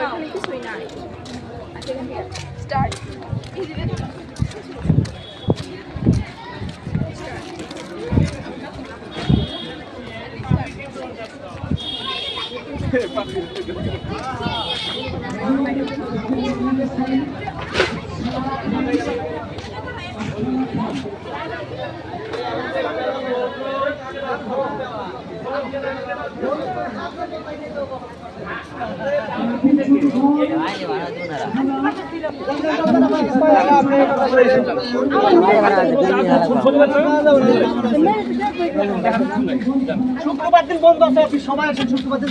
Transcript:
এখানে কিছুই নাই। আচ্ছা এখান থেকে স্টার্ট। এই যে শুক্রবার দিন বন্ধ আছে অফিস, সবাই আসেন শুক্রবার দিন